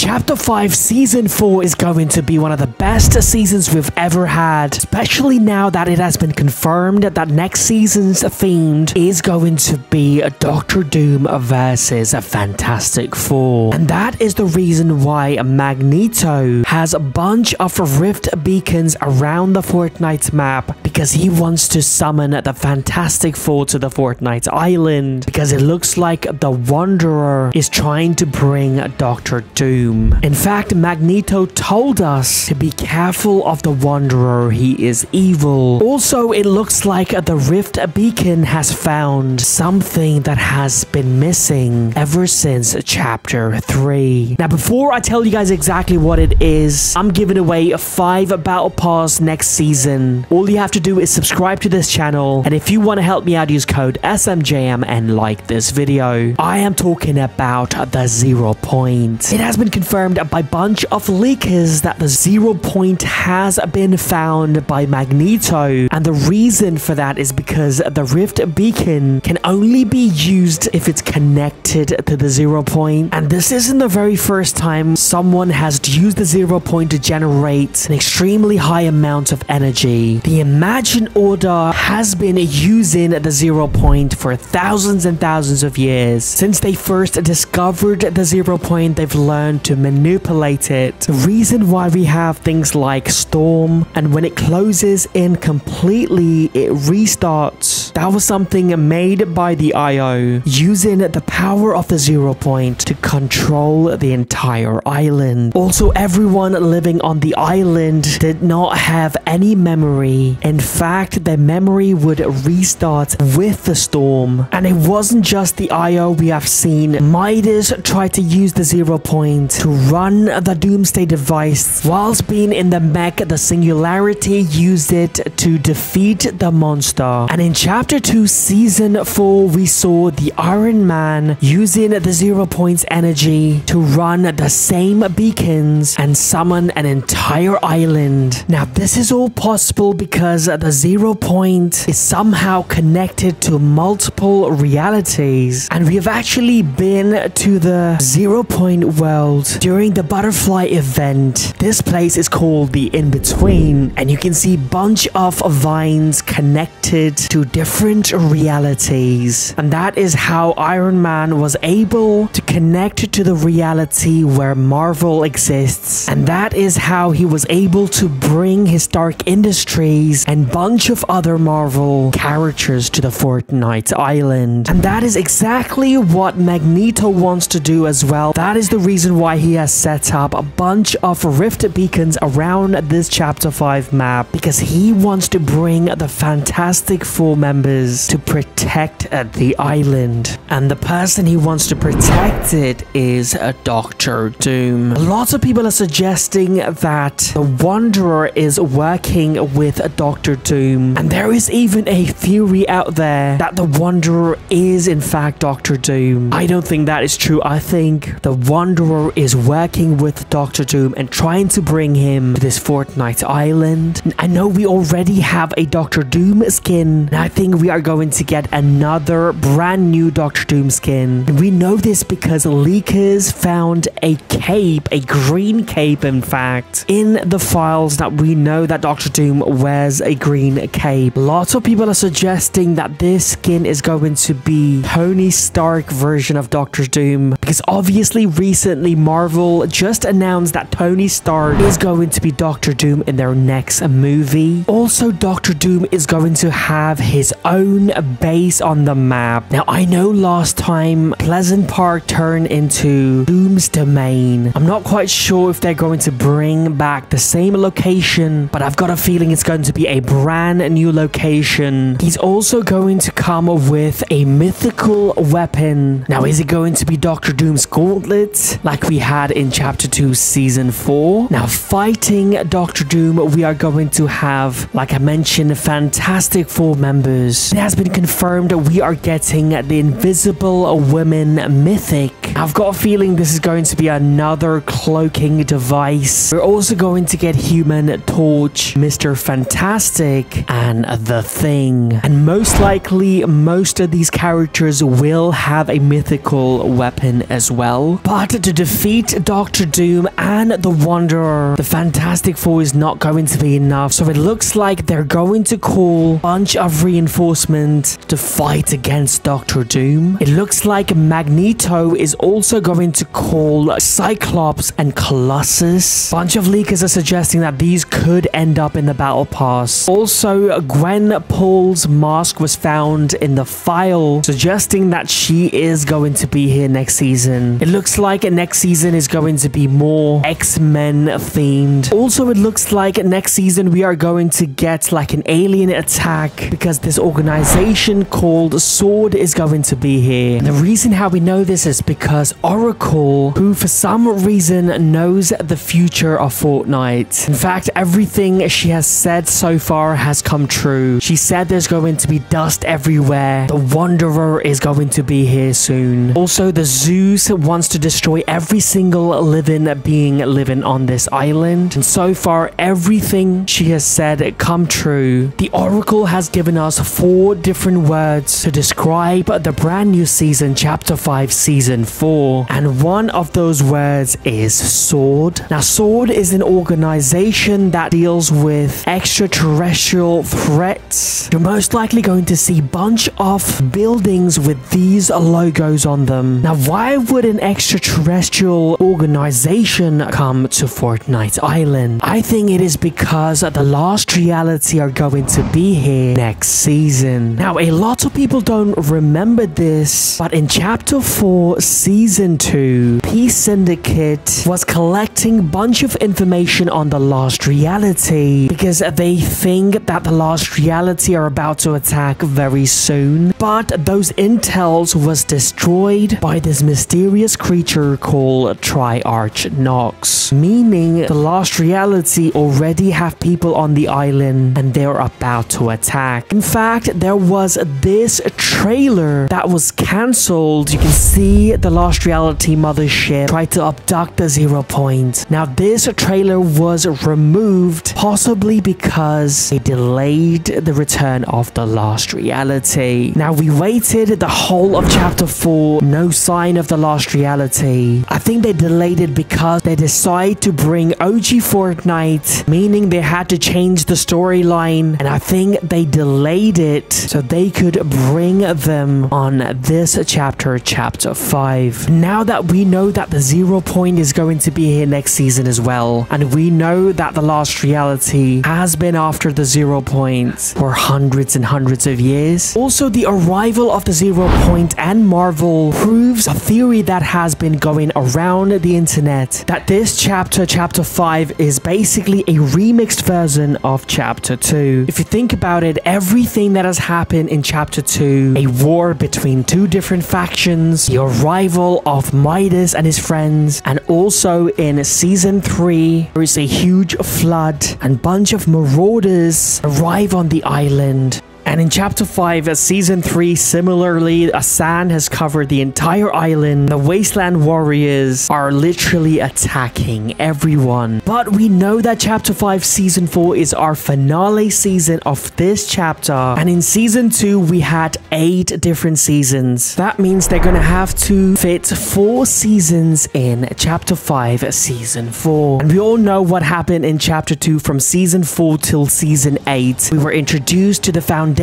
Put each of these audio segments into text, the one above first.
Chapter 5 Season 4 is going to be one of the best seasons we've ever had, especially now that it has been confirmed that next season's theme is going to be a Doctor Doom versus a Fantastic Four. And that is the reason why Magneto has a bunch of rift beacons around the Fortnite map, because he wants to summon the Fantastic Four to the Fortnite island, because it looks like the Wanderer is trying to bring Doctor Doom. In fact, Magneto told us to be careful of the Wanderer, he is evil. Also, it looks like the rift beacon has found something that has been missing ever since chapter 3. Now, before I tell you guys exactly what it is, I'm giving away 5 battle pass next season. All you have to do is subscribe to this channel, and if you want to help me out, use code SMJM and like this video. I am talking about the 0 point. It has been confirmed by a bunch of leakers that the 0 point has been found by Magneto, and the reason for that is because the rift beacon can only be used if it's connected to the 0 point, and this isn't the very first time someone has used the 0 point to generate an extremely high amount of energy. The Imagine Order has been using the 0 point for thousands and thousands of years. Since they first discovered the 0 point, they've learned to manipulate it. The reason why we have things like Storm, and when it closes in completely, it restarts. That was something made by the IO, using the power of the 0 point to control the entire island. Also, everyone living on the island did not have any memory. In fact, their memory would restart with the storm. And it wasn't just the IO. We have seen Midas try to use the 0 point to run the Doomsday device. Whilst being in the mech, the Singularity used it to defeat the monster. And in chapter 2 season 4, we saw the Iron Man using the 0 point's energy to run the same beacons and summon an entire island. Now, this is all possible because the 0 point is somehow connected to multiple realities, and we have actually been to the 0 point world during the butterfly event. This place is called the In-Between, and you can see a bunch of vines connected to different realities, and that is how Iron Man was able to connect to the reality where Marvel exists, and that is how he was able to bring his Stark Industries and bunch of other Marvel characters to the Fortnite island. And that is exactly what Magneto wants to do as well. That is the reason why he has set up a bunch of rift beacons around this chapter 5 map, because he wants to bring the Fantastic Four members to protect the island. And the person he wants to protect it is Doctor Doom. Lots of people are suggesting that the Wanderer is working with Doctor Doom, and there is even a theory out there that the Wanderer is in fact Doctor Doom. I don't think that is true. I think the Wanderer is working with Doctor Doom and trying to bring him to this Fortnite island. I know we already have a Doctor Doom skin, and I think we are going to get another brand new Doctor Doom skin. And we know this because leakers found a cape, a green cape in fact, in the files that we know that Doctor Doom wears a green cape. Lots of people are suggesting that this skin is going to be Tony Stark version of Doctor Doom, because obviously recently Marvel just announced that Tony Stark is going to be Doctor Doom in their next movie. Also, Doctor Doom is going to have his own base on the map. Now, I know last time Pleasant Park turned into Doom's Domain. I'm not quite sure if they're going to bring back the same location, but I've got a feeling it's going to be a brand new location. He's also going to come with a mythical weapon. Now, is it going to be Doctor Doom's gauntlet like we had in chapter 2 season 4? Now, fighting Doctor Doom, we are going to have, like I mentioned, Fantastic Four members. It has been confirmed we are getting the Invisible Women mythic. I've got a feeling this is going to be another cloaking device. We're also going to get Human Torch, Mr. Fantastic, and The Thing. And most likely, most of these characters will have a mythical weapon as well. But to defeat defeat Dr. Doom and the Wanderer, the Fantastic Four is not going to be enough. So it looks like they're going to call a bunch of reinforcements to fight against Dr. Doom. It looks like Magneto is also going to call Cyclops and Colossus. A bunch of leakers are suggesting that these could end up in the battle pass. Also, Gwen Paul's mask was found in the file, suggesting that she is going to be here next season. It looks like next season is going to be more X-Men themed. Also, it looks like next season we are going to get like an alien attack because this organization called SWORD is going to be here. And the reason how we know this is because Oracle, who for some reason knows the future of Fortnite. In fact, everything she has said so far has come true. She said there's going to be dust everywhere. The Wanderer is going to be here soon. Also, the Zeus wants to destroy every single living being living on this island. And so far, everything she has said come true. The Oracle has given us 4 different words to describe the brand new season, Chapter 5, Season 4. And one of those words is SWORD. Now, SWORD is an organization that deals with extraterrestrial threats. You're most likely going to see a bunch of buildings with these logos on them. Now, why would an extraterrestrial organization come to Fortnite Island? I think it is because the Lost Reality are going to be here next season. Now, a lot of people don't remember this, but in Chapter 4, Season 2, Peace Syndicate was collecting a bunch of information on the Lost Reality because they think that the Lost Reality are about to attack very soon. But those intels was destroyed by this mysterious creature called Triarch Nox, meaning the Lost Reality already have people on the island and they're about to attack. In fact, there was this trailer that was cancelled. You can see the Lost Reality mothership try to abduct the 0 Point. Now, this trailer was removed, possibly because they delayed the return of the Lost Reality. Now, we waited the whole of Chapter 4, no sign of the Lost Reality. I think they delayed it because they decided to bring OG Fortnite, meaning they had to change the storyline, and I think they delayed it so they could bring them on this chapter, Chapter 5. Now that we know that the 0 Point is going to be here next season as well, and we know that the Lost Reality has been after the 0 Point for hundreds and hundreds of years. Also, the arrival of the 0 Point and Marvel proves a theory that has been going around the internet, that this chapter, Chapter 5, is basically a remixed version of Chapter 2. If you think about it, everything that has happened in Chapter 2, a war between 2 different factions, the arrival of Midas and his friends, and also in Season 3, there is a huge flood and bunch of marauders arrive on the island. And in Chapter 5, Season 3, similarly, a sand has covered the entire island. The Wasteland Warriors are literally attacking everyone. But we know that Chapter 5, Season 4 is our finale season of this chapter. And in Season 2, we had 8 different seasons. That means they're gonna have to fit 4 seasons in Chapter 5, Season 4. And we all know what happened in Chapter 2 from Season 4 till Season 8. We were introduced to the Foundation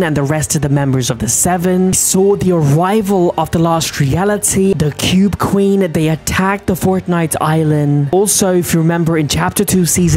and the rest of the members of the 7. We saw the arrival of the Lost Reality, the Cube Queen. They attacked the Fortnite Island. Also, if you remember in Chapter 2, Season